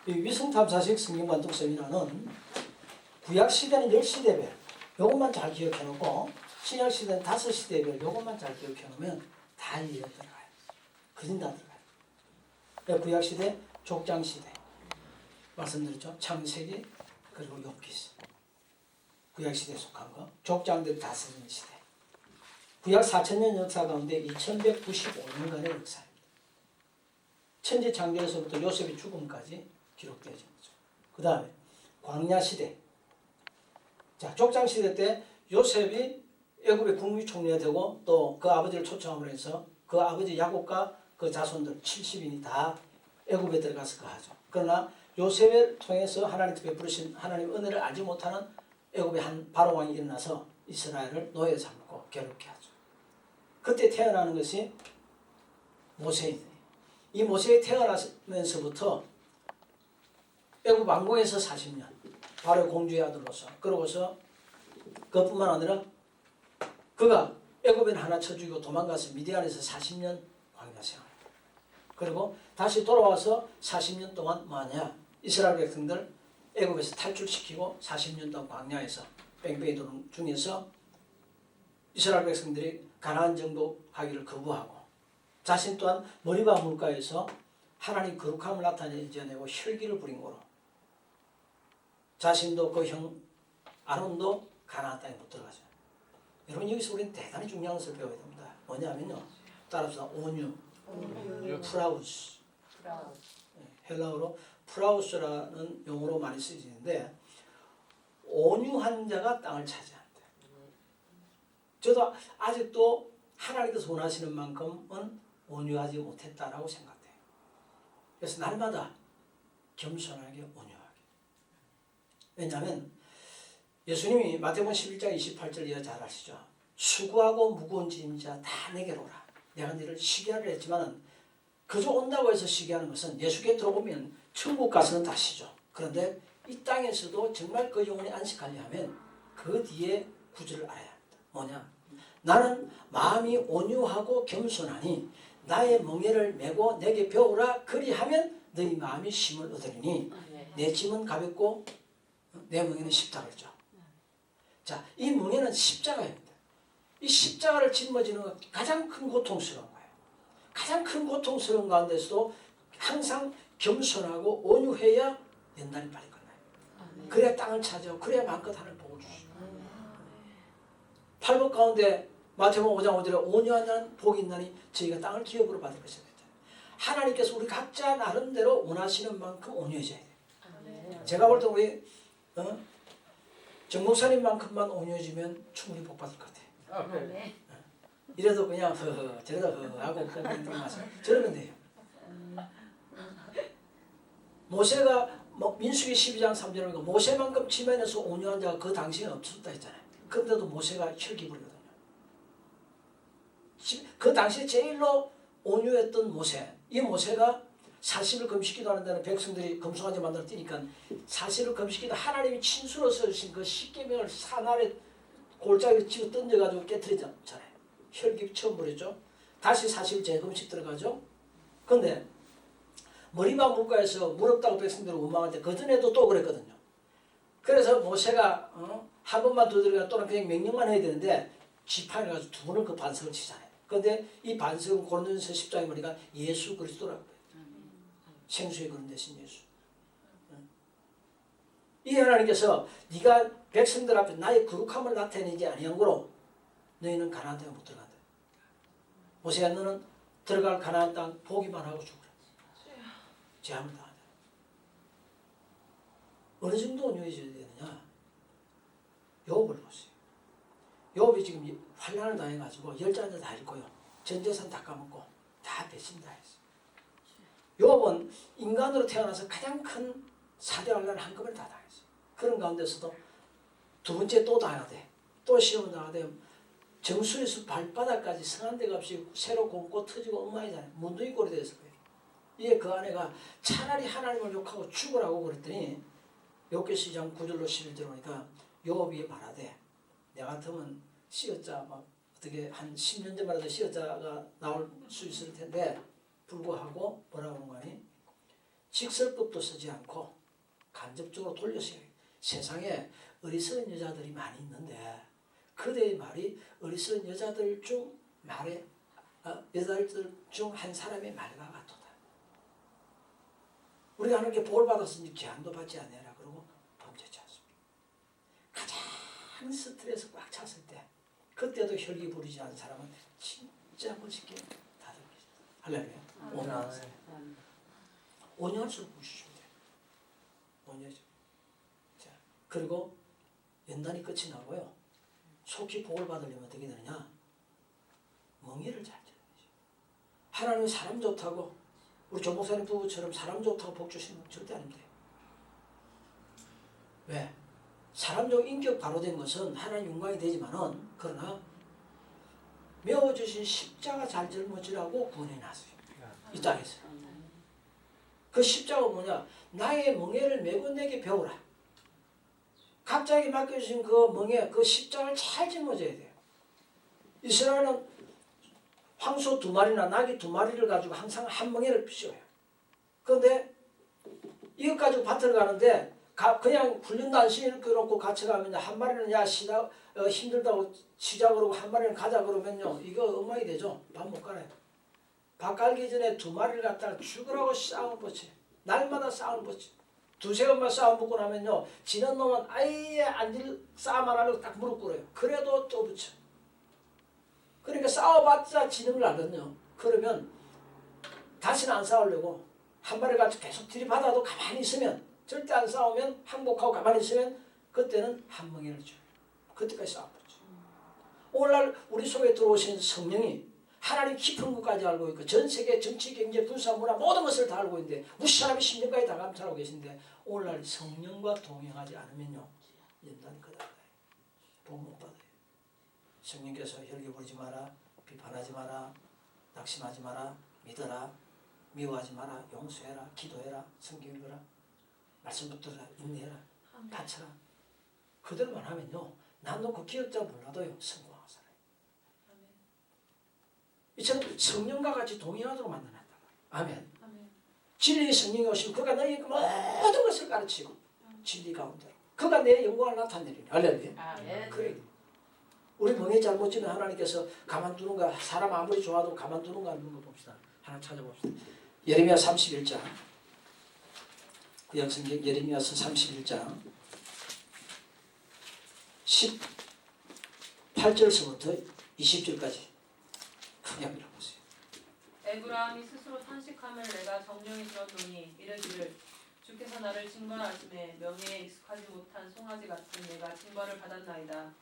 이 위성탐사식 성경관독 세미나는 구약시대는 10시대별 요것만 잘 기억해놓고 신약시대는 5시대별 요것만 잘 기억해놓으면 다 이해가 들어가요. 그림 다 들어가요. 구약시대, 족장시대 말씀드렸죠. 창세기 그리고 욥기 구약시대에 속한 거. 족장들 다스리는 시대. 구약 4,000년 역사 가운데 2195년간의 역사입니다. 천지 창조에서부터 요셉의 죽음까지 기록되어진 거죠. 그 다음에 광야시대. 자, 족장시대 때 요셉이 애굽의 국무총리가 되고 또 그 아버지를 초청함으로 해서 그 아버지 야곱과 그 자손들 70인이 다 애굽에 들어가서 거하죠. 그러나 요셉을 통해서 하나님께 베푸신 하나님 은혜를 알지 못하는 애굽의 한 바로왕이 일어나서 이스라엘을 노예 삼고 괴롭게 하죠. 그때 태어나는 것이 모세입니다. 이 모세가 태어나면서부터 애굽 왕궁에서 40년 바로 공주의 아들로서 그러고서 그것뿐만 아니라 그가 애굽인 하나 쳐주고 도망가서 미디안에서 40년 광야 생활 그리고 다시 돌아와서 40년 동안 뭐하냐 이스라엘 백성들 애굽에서 탈출시키고 40년 동안 광야에서 뺑뺑이 도는 중에서 이스라엘 백성들이 가나안 정복하기를 거부하고 자신 또한 머리바 물가에서 하나님 거룩함을 나타내고 혈기를 부린 거로 자신도 그 형 아론도 가나안 땅에 못 들어가죠. 여러분 여기서 우리는 대단히 중요한 것을 배워야 됩니다. 뭐냐면요. 따라서 온유, 프라우스. 헬라어로 프라우스라는 용어로 많이 쓰이는데 온유한 자가 땅을 차지한다. 저도 아직도 하나님께서 원하시는 만큼은 온유하지 못했다라고 생각해요. 그래서 날마다 겸손하게 온유하게. 왜냐하면 예수님이 마태복음 11장 28절 이하 잘 아시죠? 수고하고 무거운 짐진 자 다 내게로 오라. 내가 너를 쉬게 하려 했지만 그저 온다고 해서 쉬게 하는 것은 예수께 들어오면 천국 가서는 다 쉬죠. 그런데 이 땅에서도 정말 그 영혼이 안식하려면 그 뒤에 구절을 알아야 합니다. 뭐냐? 나는 마음이 온유하고 겸손하니 나의 멍에를 메고 내게 배우라. 그리하면 너희 마음이 쉼을 얻으리니 내 짐은 가볍고 내 멍에는 쉽다 그랬죠. 자, 이 멍에는 십자가입니다. 이 십자가를 짊어지는 것 가장 큰 고통스러운 거예요. 가장 큰 고통스러운 가운데서도 항상 겸손하고 온유해야 연단이 빨리 끝나요. 그래야 땅을 차지하고 그래야 마음껏 하나님을 복을 주시고 팔복 가운데 마태복음 5장 5절에 온유한 자는 복이 있나니 저희가 땅을 기업으로 받을 것이다. 하나님께서 우리 각자 나름대로 원하시는 만큼 온유해져야 돼요. 제가 볼 때 우리 정 목사님만큼만 온유해지면 충분히 복 받을 것 같아요. 이래도 그냥 허허 저래도 허허 하고 저러면 돼요. 모세가 민수기 12장 3절에 보니까 모세만큼 지면에서 온유한 자가 그 당시에 없었다 했잖아요. 그런데도 모세가 혈기 부리거든요. 그 당시에 제일로 온유했던 모세. 이 모세가 40일 금식기도 하는 데는 백성들이 금송아지 만들어 뛰니까 40일 금식기도 하나님이 친수로 써주신 그 십계명을 산아래 골짜기를 집어 던져가지고 깨트리잖아요. 혈기 처음 부렸죠. 다시 40일 재금식 들어가죠. 그런데 머리바 물가에서 무럽다고 백성들을 원망할 때 그전에도 또 그랬거든요. 그래서 모세가 한 번만 더 들어가 또는 그냥 명령만 해야 되는데 지팡이를 가지고 두 번을 그 반석을 치잖아요. 그런데 이 반석은 고린도전서 10장에 보니까 예수 그리스도라고 해요. 생수의 그런 대신 예수. 이 하나님께서 네가 백성들 앞에 나의 거룩함을 나타내지 아니한 거로 너희는 가나안 땅에 못 들어간다. 모세야 너는 들어갈 가나안 땅 보기만 하고 죽으라. 제함을 당하다. 어느 정도 온유해져야 되느냐? 욥을 보세요. 욥이 지금 환난을 당해가지고 열자들 다 잃고요. 전 재산 다 까먹고 다 배신 다 했어요. 욥은 인간으로 태어나서 가장 큰 4대 환난을 한꺼번에 다 당했어요. 그런 가운데서도 두 번째 또 당해야 돼. 또 시험을 당해야 돼. 정수에서 발바닥까지 성한 데가 없이 새로 곰고 터지고 엉망이잖아요. 문둥이 꼴이 되었을 거예요. 이게 그 아내가 차라리 하나님을 욕하고 죽으라고 그랬더니 욥기 2장 9절로 11절 보니까 욥이 말하되 내 같으면 시어자 막 어떻게 한 10년 전만 해도 시어자가 나올 수 있을 텐데 불구하고 뭐라고 하는 거니? 직설법도 쓰지 않고 간접적으로 돌려서 세상에 어리석은 여자들이 많이 있는데 그대의 말이 어리석은 여자들 중 말에 여자들 중 한 사람의 말과 같도다. 우리가 하나님께 볼 받았으니 제한도 받지 않으라 그러고 범죄치 않습니다. 가장 스트레스 꽉 찼을 때 그때도 혈기 부리지 않은 사람은 진짜 멋있게 다들 할렐루야. 온유하세요. 온유할수록 무시시면 돼요. 온유하죠. 자, 그리고 연단이 끝이 나고요. 속히 복을 받으려면 어떻게 되느냐? 멍에를 잘 지는 거죠. 하나님은 사람 좋다고 우리 조목사님 부부처럼 사람 좋다고 복 주시는 건 절대 아닙니다. 왜? 사람적 인격 바로 된 것은 하나님 영광이 되지만은 그러나 메어주신 십자가 잘 짊어지라고 구원해놨어요. 이 땅에서. 그 십자가 뭐냐? 나의 멍에를 메고 내게 배우라. 각자에게 맡겨주신 그 멍에 그 십자가를 잘 짊어져야 돼요. 이스라엘은 황소 2마리나 나귀 2마리를 가지고 항상 한 멍에를 씌워요. 그런데 이것 가지고 밭을 가는데 그냥 훈련도 안 시켜놓고 같이 가면 한 마리는 야 힘들다고 쉬자 그러고 한 마리는 가자 그러면요 이거 엉망이 되죠. 밥 못 가요. 밥 갈기 전에 2마리를 갖다가 죽으라고 싸움 붙여. 날마다 싸움 붙여. 2-3번만 싸움 붙고 나면요 지는 놈은 아예 앉을 싸움 안 하려고 딱 무릎 꿇어요. 그래도 또 붙여. 그러니까 싸워봤자 지는 걸 알거든요. 그러면 다시는 안 싸우려고 한 마리 같이 계속 들이받아도 가만히 있으면 절대 안 싸우면 항복하고 가만히 있으면 그때는 한 멍에를 줘요. 그때까지 싸워보죠. 오늘날 우리 속에 들어오신 성령이 하나님 깊은 것까지 알고 있고 전 세계 정치, 경제, 군사, 문화 모든 것을 다 알고 있는데 우리 사람의 심령까지 다 감찰하고 계신데 오늘날 성령과 동행하지 않으면요 연단이 거다. 복 못 받아요. 성령께서 혈기 부리지 마라, 비판하지 마라, 낙심하지 마라, 믿어라, 미워하지 마라, 용서해라, 기도해라, 성경 읽어라, 말씀 붙들어라, 인내해라, 바쳐라. 그대로만 하면요 난 놓고 기억자 몰라도요 성공하고 살아요. 이처럼 성령과 같이 동행하도록 만들어놨다. 아멘. 진리의 성령이 오시고 그가 너희에게 모든 것을 가르치고 진리 가운데로 그가 내 영광을 나타내리니 할렐루야. 그래. 우리 멍에 잘못 지면 하나님께서 가만두는가 사람 아무리 좋아도 가만두는가 하는 거 봅시다. 하나 찾아봅시다. 예레미야 31장 구약성경 예레미야서 31장 18절서부터 20절까지 크게 한번 읽어보세요. 에브라함이 스스로 탄식함을 내가 정령이 들었노니 이르기를 주께서 나를 징벌하심에 명예에 익숙하지 못한 송아지 같은 내가 징벌을 받았나이다.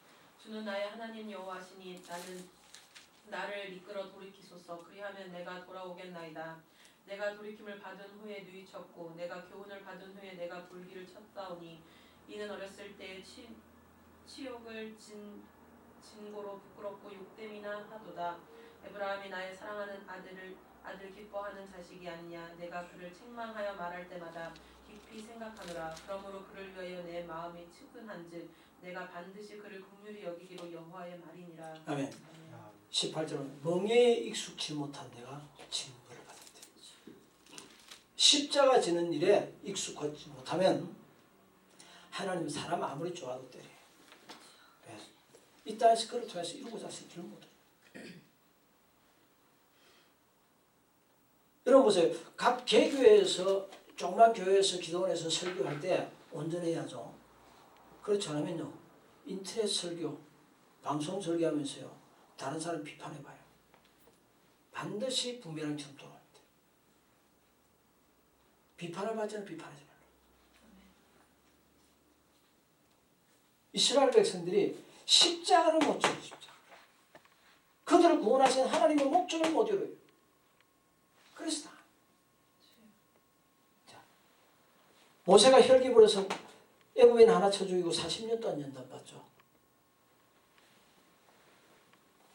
주는 나의 하나님 여호와시니 나를 이끌어 돌이키소서. 그리하면 내가 돌아오겠나이다. 내가 돌이킴을 받은 후에 누이쳤고 내가 교훈을 받은 후에 내가 불기를 쳤다오니 이는 어렸을 때의 치욕을 진고로 부끄럽고 욕됨이나 하도다. 에브라함이 나의 사랑하는 아들 기뻐하는 자식이 아니냐. 내가 그를 책망하여 말할 때마다 깊이 생각하노라. 그러므로 그를 위하여 내 마음이 측은한즉 내가 반드시 그를 긍휼히 여기기로 여호와의 말이니라. 아멘. 18절은 멍에에 익숙치 못한 내가 징벌을 받았대. 십자가 지는 일에 익숙하지 못하면 하나님은 사람 아무리 좋아도 때려요. 이 땅에서 그를 통해서 이루고자 하시는 못해요. 여러분 보세요. 각 개교회에서 조그만 교회에서 기도원에서 설교할 때 온전해야죠. 그렇지 않으면요 인터넷 설교, 방송 설교하면서요 다른 사람 비판해봐요. 반드시 부메랑처럼 돌아옵니다. 비판을 받지는 비판하지 말라. 이스라엘 백성들이 십자가를 못 지어요. 십자가. 그들을 구원하신 하나님의 목적을 못 이루어요. 그래서 다. 자, 모세가 혈기 부려서 애굽인 하나 쳐 죽이고 40년 동안 연단받죠.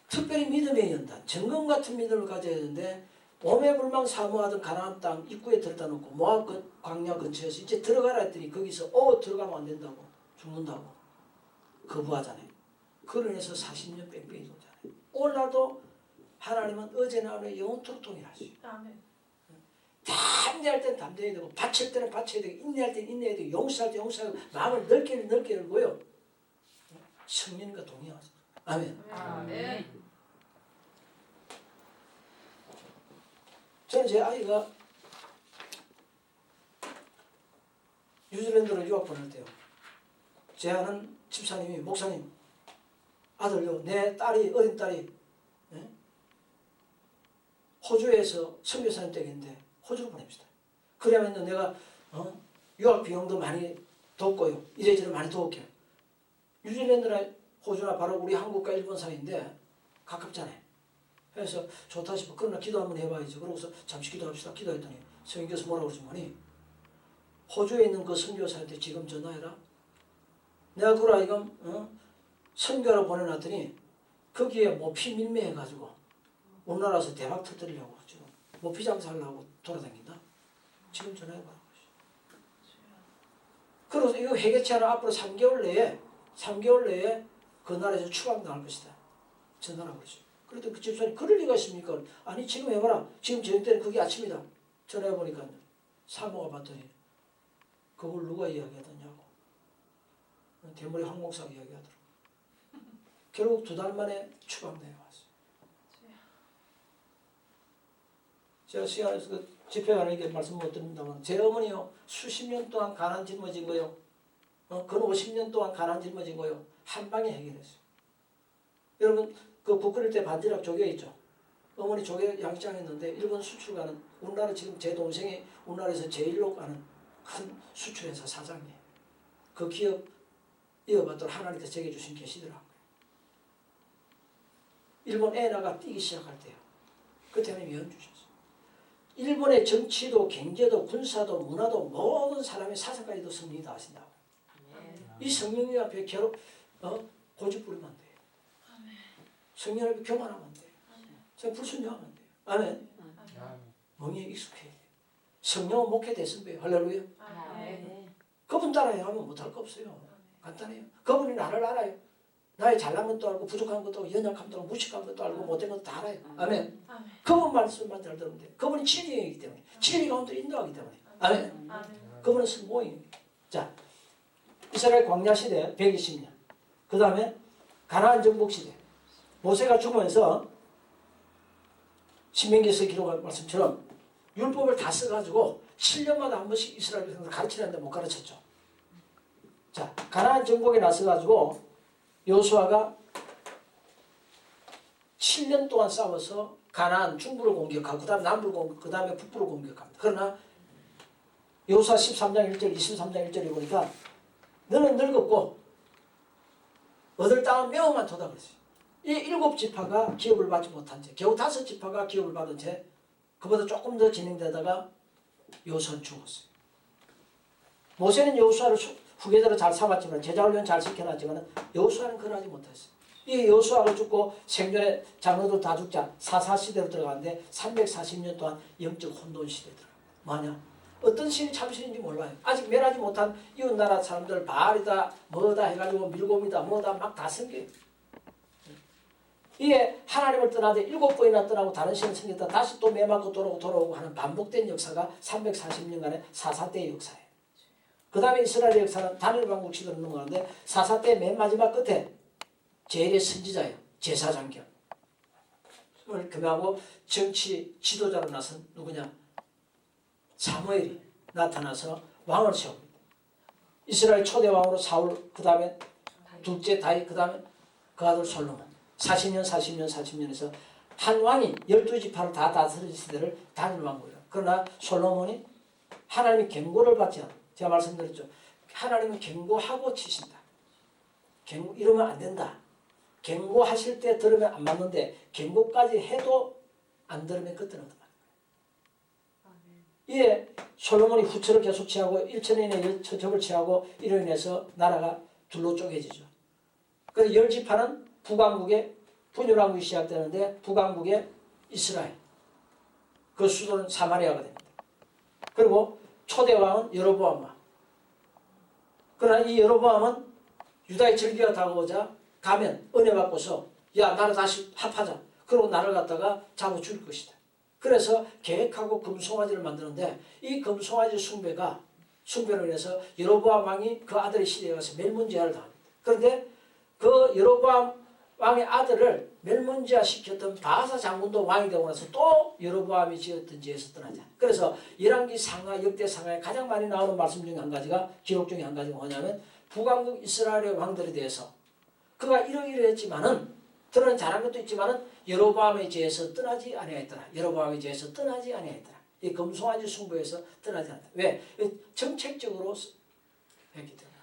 특별히 믿음의 연단, 정금 같은 믿음을 가져야 되는데 오매불망 사모하던 가나안 땅 입구에 들어다 놓고 모압 광야 근처에서 이제 들어가라 했더니 거기서 들어가면 안 된다고 죽는다고 거부하잖아요. 그로 인해서 40년 뺑뺑이 돌잖아요. 오늘날도 하나님은 어제나 오늘 영원토록 동일하시죠. 아멘. 다 담대할 때는 담대해야 되고 바칠 때는 바쳐야 되고 인내할 때는 인내해야 되고 용서할 때 용서하고 마음을 넓게 열고요. 성령과 동의하죠. 아멘. 아멘. 저는 제 아이가 뉴질랜드로 유학 보낼 때요. 제 아는 집사님이 목사님 아들요 내 딸이 어린 딸이 호주에서 선교사님 댁인데 호주로 보냅시다. 그러면 내가 유학 비용도 많이 돕고요. 이래저래 많이 도울게요. 뉴질랜드나 호주나 바로 우리 한국과 일본 사이인데 가깝잖아요. 그래서 좋다 싶어. 그러나 기도 한번 해봐야죠. 그러고서 잠시 기도합시다. 기도했더니 성경께서 뭐라고 그러지만이 호주에 있는 그 선교사한테 지금 전화해라. 내가 그걸 아이금 선교로 보내놨더니 거기에 모피 밀매해가지고 우리나라에서 대박 터뜨리려고 지금 모피 장사하려고 돌아다닌다. 지금 전화해봐라. 그래서 이거 회개치 않아 앞으로 3개월 내에 그 나라에서 추방당할 것이다. 전화라고 그러죠. 그랬더니 그 집사님 그럴 리가 있습니까? 아니 지금 해봐라. 지금 저녁 때는 그게 아침이다. 전화해보니까 사모가 봤더니 그걸 누가 이야기하더냐고. 대머리 황 목사가 이야기하더라고. 결국 2달 만에 추방당해 왔어요. 제가 시간에서 그 집회 가는 게 말씀 못 드린다면 제 어머니요 수십 년 동안 가난 짊어진 거요. 근 50년 동안 가난 짊어진 거요. 한 방에 해결했어요. 여러분 그 국끓일 때 반지락 조개 있죠. 어머니 조개 양식장했는데 일본 수출 가는 우리나라 지금 제 동생이 우리나라에서 제일로 가는 큰 수출회사 사장이에요. 그 기업 이어받도록 하나님께서 제게 주신 계시더라고요. 일본 엔화가 뛰기 시작할 때요. 그때 하나님이 연 주셨어요. 일본의 정치도 경제도 군사도 문화도 모든 사람의 사상까지도 성령이 다 하신다고. 이 성령 앞에 고집 부리면 안 돼요. 성령 앞에 교만하면 안 돼요. 제가 불순종하면 안 돼요. 아멘. 멍에 익숙해야 돼요. 성령은 목회 대선배예요. 할렐루야. 그분 따라야 하면 못할 거 없어요. 간단해요. 그분이 나를 알아요. 나의 잘난 것도 알고 부족한 것도 알고 연약함도 알고 무식한 것도 알고 못된 것도 다 알아요. 아멘. 그분 말씀만 잘 들으면 돼요. 그분이 진리이기 때문에 진리 가운데 인도하기 때문에 아멘. 그분은 성모입니다. 자, 이스라엘 광야 시대 120년 그 다음에 가나안 정복 시대 모세가 죽으면서 신명기에서 기록한 말씀처럼 율법을 다 써가지고 7년마다 한 번씩 이스라엘 백성들 가르치는데 못 가르쳤죠. 자, 가나안 정복에 나서가지고 여호수아가 7년 동안 싸워서 가나안 중부를 공격하고 그 다음에 남부를 공격하고 그 다음에 북부를 공격합니다. 그러나 여호수아 13장 1절 23장 1절에 보니까 너는 늙었고 얻을 땅은 매우 많도다 그랬어요. 이 7지파가 기업을 받지 못한 채 겨우 5지파가 기업을 받은 채 그보다 조금 더 진행되다가 여호수아는 죽었어요. 모세는 여호수아를 후계자로 잘 삼았지만 제자훈련 잘 시켜놨지만 여호수아는 그걸 하지 못했어요. 이 여호수아가 죽고 생존의 장로들 다 죽자 사사시대로 들어가는데 340년 동안 영적 혼돈 시대에 들어갑니다. 뭐냐? 어떤 신이 참신인지 몰라요. 아직 멸하지 못한 이웃나라 사람들 바알이다 뭐다 해가지고 밀곰이다 뭐다 막 다 섬겨요. 이게 하나님을 떠나되 7번이나 떠나고 다른 신을 섬겼다 다시 또 매맞고 돌아오고 하는 반복된 역사가 340년간의 사사때의 역사예요. 그 다음에 이스라엘의 역사는 단일 왕국 시대로 넘어가는데 사사때 맨 마지막 끝에 제일의 선지자예요. 제사장경. 을 금하고 정치 지도자로 나선 누구냐? 사무엘이 나타나서 왕을 세웁니다. 이스라엘 초대 왕으로 사울, 그 다음에 둘째 다윗, 그 다음에 그 아들 솔로몬. 40년에서 한 왕이 12지파를 다 다스린 시대를 단일 왕국이에요. 그러나 솔로몬이 하나님의 경고를 받지 않아. 제가 말씀드렸죠. 하나님은 경고하고 치신다. 이러면 안 된다. 경고하실 때 들으면 안 맞는데 경고까지 해도 안 들으면 그때는 어떡하는 거예요. 이에 솔로몬이 후처를 계속 취하고 1천년의 처첩을 취하고 이로 인해서 나라가 둘로 쪼개지죠. 그래서 10지파는 북왕국에 분열왕국이 시작되는데 북왕국에 이스라엘 그 수도는 사마리아가 됩니다. 그리고 초대왕은 여로보암 왕. 그러나 이 여로보암은 유다의 절기가 다가오자 가면 은혜 받고서 야 나를 다시 합하자. 그러고 나를 갖다가 잡아 죽일 것이다. 그래서 계획하고 금송아지를 만드는데 이 금송아지 숭배로 인해서 여로보암 왕이 그 아들의 시대에 가서 멸문제하를 당합니다. 그런데 그 여로보암 왕의 아들을 멸문제하 시켰던 바아사 장군도 왕이 되고 나서 또 여로보암이 지었던 죄에서 떠나지 않아요. 그래서 열왕기 상하 역대 상하에 가장 많이 나오는 말씀 중에 한 가지가 기록 중에 한 가지가 뭐냐면 북왕국 이스라엘의 왕들에 대해서 그가 이러이러했지만은 드러는 잘한 것도 있지만은 여로보암의 죄에서 떠나지 아니하였더라. 여로보암의 죄에서 떠나지 아니하였더라. 이 금송아지 숭배에서 떠나지 않았다. 왜? 정책적으로 했기 때문에.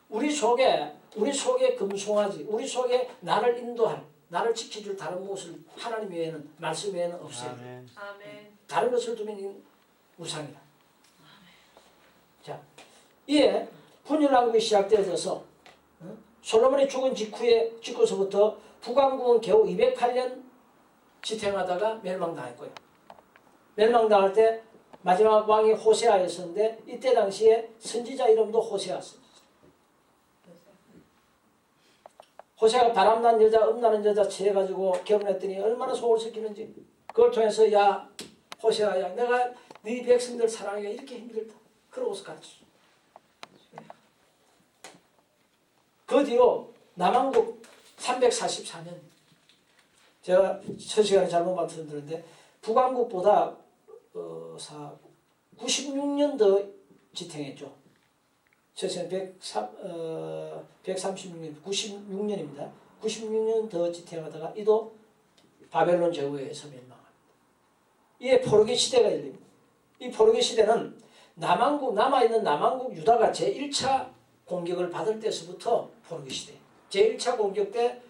우리 속에 금송아지, 우리 속에 나를 인도할, 나를 지켜줄 다른 무엇을 하나님 외에는, 말씀 외에는 없어요. 아멘. 다른 것을 두면 우상이다. 자, 이에 분열왕국이 시작되어져서 솔로몬이 죽은 직후서부터 북왕국은 겨우 208년 지탱하다가 멸망당했고요. 멸망당할 때 마지막 왕이 호세아였었는데 이때 당시에 선지자 이름도 호세아였습니다. 호세아가 바람난 여자, 음나는 여자 취해가지고 결혼했더니 얼마나 속을 썩히는지 그걸 통해서 야 호세아야 내가 네 백성들 사랑하기가 이렇게 힘들다. 그러고서 가르쳤어. 그 뒤로 남왕국 344년 제가 첫 시간에 잘못 말씀드렸는데 북왕국보다 96년 더 지탱했죠. 첫 시간에 136년, 96년입니다. 96년 더 지탱하다가 이도 바벨론 제후에 의해서 멸망합니다. 이에 포로기 시대가 열립니다. 이 포로기 시대는 남아있는 남왕국 유다가 제1차 공격을 받을 때서부터 포로기 시대. 제1차 공격 때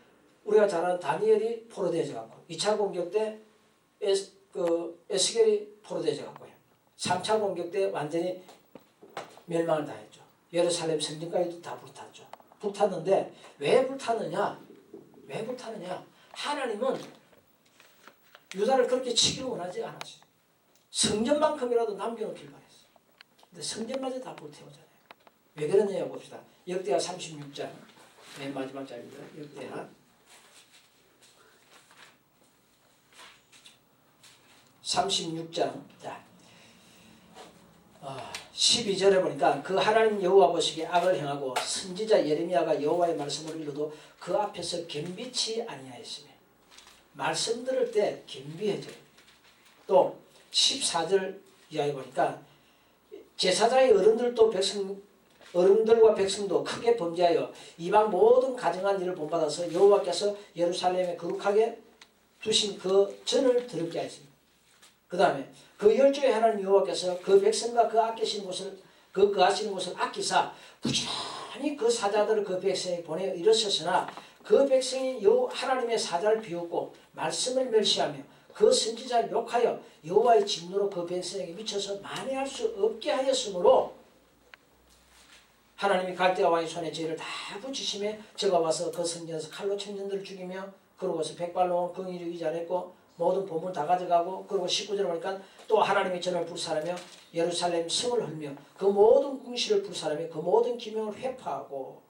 우리가 잘 아는 다니엘이 포로되어져 갖고 2차 공격 때 에스겔이 포로되어져 갖고요. 3차 공격 때 완전히 멸망을 당했죠. 예루살렘 성전까지도 다 불탔죠. 불탔는데 왜 불탔느냐? 하나님은 유다를 그렇게 치기를 원하지 않았어요. 성전만큼이라도 남겨놓길 바랬어요. 근데 성전마저 다 불태우잖아요. 왜 그러느냐 봅시다. 역대하 36장 맨 마지막 장입니다. 역대하 36장 12절에 보니까 그 하나님 여호와 보시기에 악을 행하고 선지자 예레미야가 여호와의 말씀을 읽어도 그 앞에서 겸비치 아니하였으며 말씀 들을 때 겸비해져요. 또 14절 이하에 보니까 제사장의 어른들과 백성도 크게 범죄하여 이방 모든 가정한 일을 본받아서 여호와께서 예루살렘에 거룩하게 두신 그 전을 더럽게 하였습니다. 그 다음에 그 열조의 하나님 여호와께서 그 백성과 그 아끼시는 곳을 거하시는 곳을 아끼사 부지런히 그 사자들을 그 백성에 보내어 일었으나 그 백성이 하나님의 사자를 비웃고 말씀을 멸시하며 그 선지자를 욕하여 여호와의 진노로 그 백성에게 미쳐서 만회할 수 없게 하였으므로 하나님이 갈대아 왕의 손에 죄를 다 붙이심에 저가 와서 그 성전에서 칼로 청년들을 죽이며 그러고서 백발로 긍휼히 의지하였고 모든 보물 다 가져가고 그리고 19절에 보니까 또 하나님의 전을 불살하며 예루살렘 성을 헐며 그 모든 궁시를 불살하며 그 모든 기명을 회파하고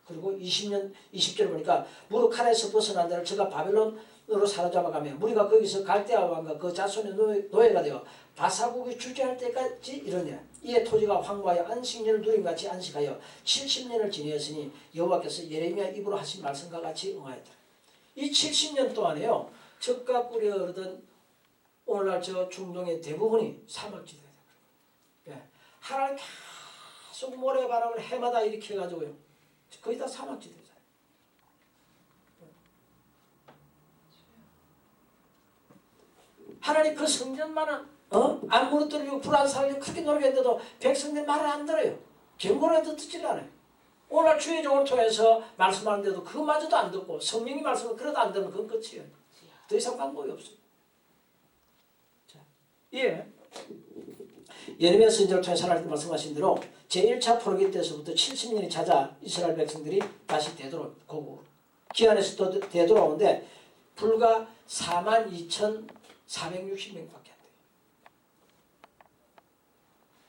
그리고 20절에 보니까 무릇 칼에서 벗어난 자를 저가 바벨론으로 사로잡아가며 무리가 거기서 갈대아 왕과 그 자손의 노예가 되어 바사국이 주재할 때까지 이르니라. 이에 토지가 황무하여 안식년을 누림같이 안식하여 70년을 지내었으니 여호와께서 예레미야 입으로 하신 말씀과 같이 응하였다. 이 70년 동안에요. 적과 꿀이 흐르던 오늘날 저 중동의 대부분이 사막지대예요. 예. 하나님 계속 모래바람을 해마다 이렇게 해가지고요. 거의 다 사막지대잖아요. 하나님 그 성전만은 안 무너뜨리고 불안 살리고 크게 노력했는데도 백성들 말을 안 들어요. 경고를 해도 듣지를 않아요. 오늘 주의 종을 통해서 말씀하는데도 그마저도 안 듣고 성령이 말씀을 그래도 안 들으면 그건 끝이에요. 더 이상 방법이 없어요. 자, 예. 예레미야 선지자를 통해서 하나님 말씀하신 대로 제1차 포로기 때서부터 70년이 찾아 이스라엘 백성들이 다시 되돌아오고 기한에서 또 되돌아오는데 불과 42,460명밖에 안 돼요.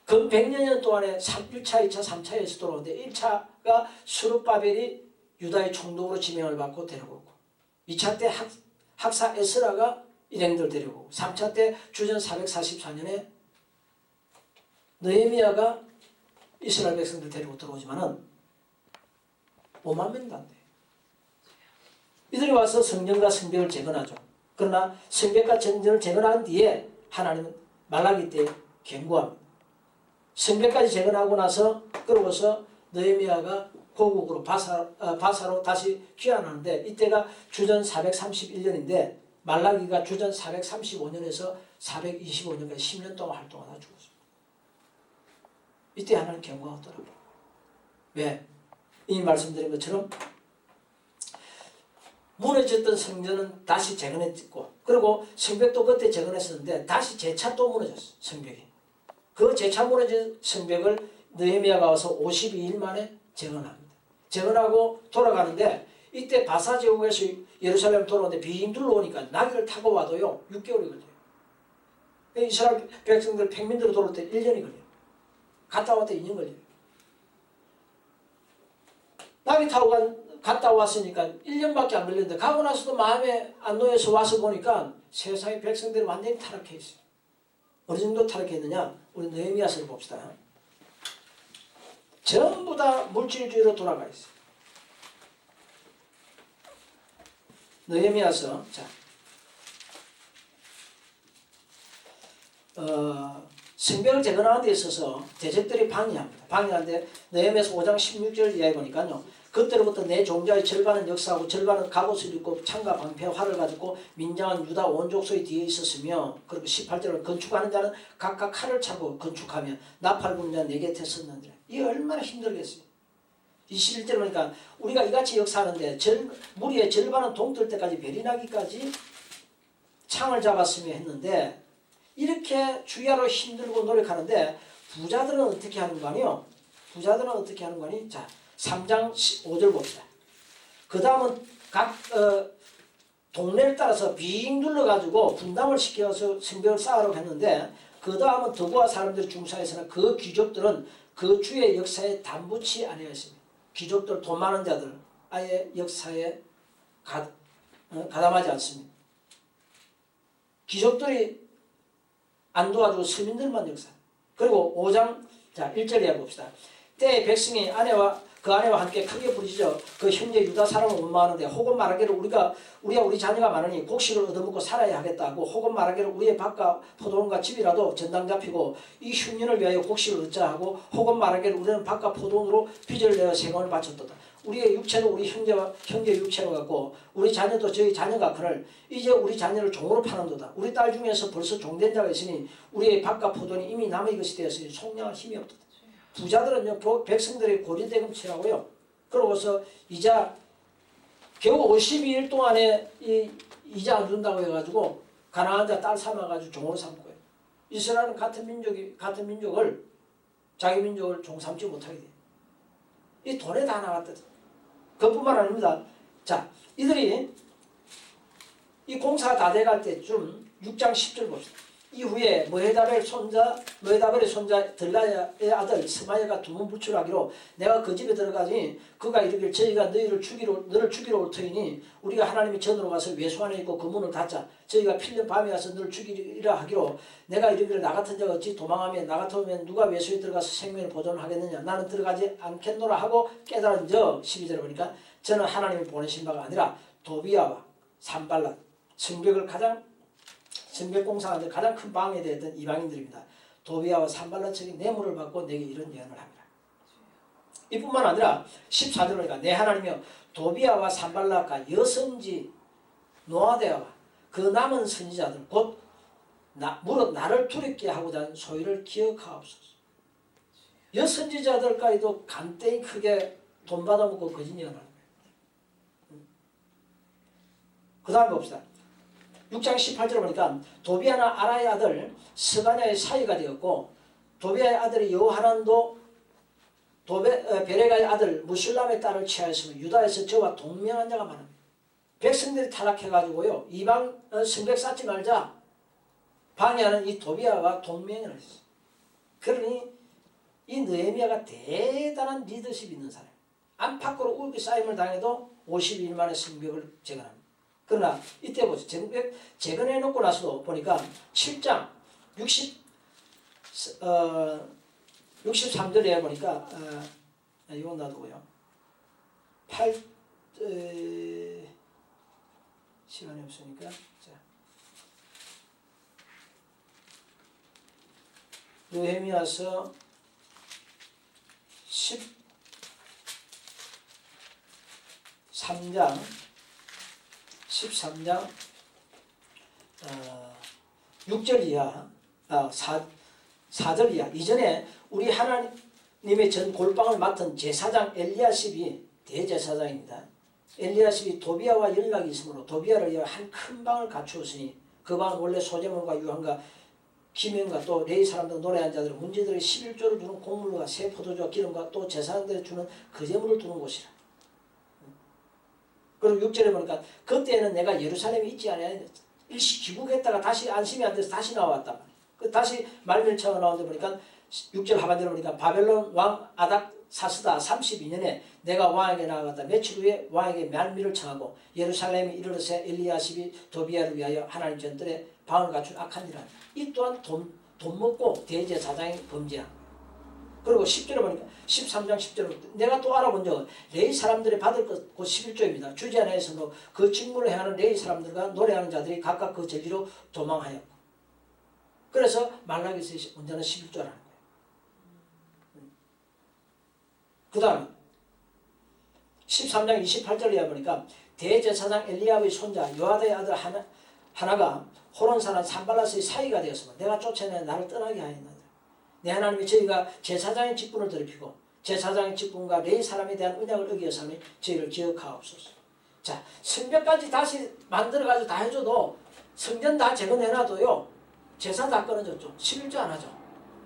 그 100년 동안에 1차, 2차, 3차에서 돌아오는데 1차가 수르바벨이 유다의 총독으로 지명을 받고 데려오고 2차 때 학사 에스라가 일행들 데리고 3차 때 주전 444년에 느헤미야가 이스라엘 백성들 데리고 들어오지만은 5만 명도 안 돼요. 이들이 와서 성전과 성벽을 재건하죠. 그러나 성벽과 성전을 재건한 뒤에 하나님은 말라기 때 경고합니다. 성벽까지 재건하고 나서 그러고서 느헤미야가 고국으로 바사로 다시 귀환하는데 이때가 주전 431년인데 말라기가 주전 435년에서 425년까지 10년 동안 활동하다 죽었습니다. 이때 하나님 경고하더라고요. 왜? 이미 말씀드린 것처럼 무너졌던 성전은 다시 재건했고 그리고 성벽도 그때 재건했었는데 다시 재차 또 무너졌어요. 성벽이. 그 재차 무너진 성벽을 느헤미야가 와서 52일 만에 재건합니다. 재건하고 돌아가는데 이때 바사 제국에서 예루살렘 돌아오는데 비행들로 오니까 나귀를 타고 와도요 6개월이 걸려요. 이스라엘 백성들 평민들로 돌아올 때 1년이 걸려요. 갔다 왔을 때 2년 걸려요. 나귀 타고 갔다 왔으니까 1년밖에 안 걸렸는데 가고 나서도 마음에 안 놓여서 와서 보니까 세상의 백성들이 완전히 타락해 있어요. 어느 정도 타락했느냐? 우리 느헤미야서를 봅시다. 전부 다 물질주의로 돌아가 있어요. 느헤미야서 자, 성벽을 재건하는 데 있어서 대적들이 방해합니다. 방해하는데 느헤미야서 5장 16절 이하에 보니까요. 그때로부터 내 종자의 절반은 역사하고 절반은 갑옷을 입고 창과 방패와 활을 가지고 민장한 유다 온 족속의 뒤에 있었으며 그리고 18절은 건축하는 자는 각각 칼을 차고 건축하며 나팔 부는 자는 내 곁에 섰는데 이게 얼마나 힘들겠어요. 21절 보니까 우리가 이같이 역사하는데 무리의 절반은 동뜰 때까지 별이 나기까지 창을 잡았으며 했는데 이렇게 주야로 힘들고 노력하는데 부자들은 어떻게 하는 거 아니요? 부자들은 어떻게 하는 거 아니? 자, 3장 5절 봅시다. 그 다음은 각 동네를 따라서 빙 둘러가지고 분담을 시켜서 성벽을 쌓으려고 했는데 그 다음은 더구와 사람들이 중사했으나 그 귀족들은 그 주의 역사에 담붙이 아니었습니다. 귀족들 돈 많은 자들 아예 역사에 가담하지 않습니다. 귀족들이 안 도와주고 서민들만 역사. 그리고 5장 자 1절에 봅시다. 때에 백성이 그 아내와 함께 크게 부르짖어 그 형제 유다 사람을 원망하는데 혹은 말하기를 우리가 우리 자녀가 많으니 곡식을 얻어먹고 살아야 하겠다고 혹은 말하기를 우리의 밭과 포도원과 집이라도 전당 잡히고 이 흉년을 위하여 곡식을 얻자 하고 혹은 말하기를 우리는 밭과 포도원으로 빚을 내어 세금을 바쳤도다. 우리의 육체는 우리 형제 육체로 갖고 우리 자녀도 저희 자녀가 그를 이제 우리 자녀를 종으로 파는도다. 우리 딸 중에서 벌써 종된 자가 있으니 우리의 밭과 포도원이 이미 남의 것이 되었으니 속량할 힘이 없도다. 부자들은요 백성들의 고리대금 치라고요. 그러고서 이자 겨우 52일 동안에 이자 안 준다고 해가지고 가난한 자 딸 삼아가지고 종으로 삼고요. 이스라엘은 같은 민족을 자기 민족을 종 삼지 못하게 돼요. 이 돈에 다 나갔다. 그뿐만 아닙니다. 자, 이들이 이 공사가 다 돼갈 때쯤 6장 10절 봅시다. 이후에 모헤다벨의 손자 들라야의 아들 스마야가 두문 부출하기로 내가 그 집에 들어가니 그가 이르길 저희가 너를 죽이러 올 터이니 우리가 하나님의 전으로 가서 외소 안에 있고 그 문을 닫자. 저희가 필년 밤에 와서 너를 죽이리라 하기로 내가 이르기를 나 같은 자가 어찌 도망하며 나 같으면 누가 외소에 들어가서 생명을 보존을 하겠느냐. 나는 들어가지 않겠노라 하고 깨달은 적 12절에 보니까 저는 하나님이 보내신 바가 아니라 도비야와 산발랏 성벽 공사하는데 가장 큰 방해되었던 이방인들입니다. 도비야와 산발랏 측이 뇌물을 받고 내게 이런 예언을 합니다. 이뿐만 아니라 14절 보니까 내 하나님이여 도비야와 산발랏과 여선지 노아데아와 그 남은 선지자들 곧 무릇 나를 두렵게 하고자 하는 소위를 기억하옵소서. 여선지자들까지도 간땡이 크게 돈 받아먹고 거짓 예언을 합니다. 그 다음 봅시다. 6장 18절 보니까 도비야나 아라의 아들 스가냐의 사이가 되었고 도비야의 아들이 여호하난도 베레가의 아들 무술람의 딸을 취하였으며 유다에서 저와 동명한 자가 많습니다. 백성들이 타락해가지고요 이방 성벽 쌓지 말자 방해하는 이 도비야와 동맹을 했어요. 그러니 이 느헤미야가 대단한 리더십 있는 사람. 안팎으로 울기 쌓임을 당해도 52일 만에 성벽을 재건합니다. 그러나 이때 보세요. 재건해 놓고 나서 보니까 7장 63절에 보니까 이건 놔두고요. 시간이 없으니까 자, 느헤미야서 13장 6절 이하 4절 이하 이전에 우리 하나님의 전 골방을 맡은 제사장 엘리야십이 대제사장입니다. 엘리야십이 도비아와 연락이 있으므로 도비아를 위하여 한 큰 방을 갖추었으니 그 방은 원래 소재물과 유황과 기명과 또 레위 사람들 노래한 자들 문제들의 11조를 주는 곡물과 새 포도주와 기름과 또 제사장들이 주는 거제물을 두는 곳이라. 그리고 6절에 보니까 그때는 내가 예루살렘에 있지 않아야 일시 귀국했다가 다시 안심이 안 돼서 다시 나왔다. 다시 말밀차가 나오는데 보니까 6절 하반절에 보니까 바벨론 왕 아닥사스다 32년에 내가 왕에게 나아갔다. 며칠 후에 왕에게 말미를 청하고 예루살렘에 이르러서 엘리야십이 도비아를 위하여 하나님 전들에 방을 갖춘 악한 일을 이 또한 돈 먹고 대제사장이 범죄한 거예요. 그리고 10절에 보니까 13장 10절에 내가 또 알아본 적은 레위 사람들이 받을 것 곧 11조입니다. 주지 안에서 그 직무를 행하는 레위 사람들과 노래하는 자들이 각각 그 전리로 도망하였고 그래서 말라기서 언제나 11조라는 거예요. 그 다음에 13장 28절에 보니까 대제사장 엘리압의 손자 요아다의 아들 하나가 호론 사람 산발라스의 사이가 되었으면 내가 쫓아내 나를 떠나게 하였나이다. 내 하나님이 저희가 제사장의 직분을 더럽히고 제사장의 직분과 레위 사람에 대한 언약을 어기었으니 저희를 기억하옵소서. 자, 성벽까지 다시 만들어가지고 다 해줘도 성전 다 재건해놔도요 제사 다 끊어졌죠. 11조 안 하죠.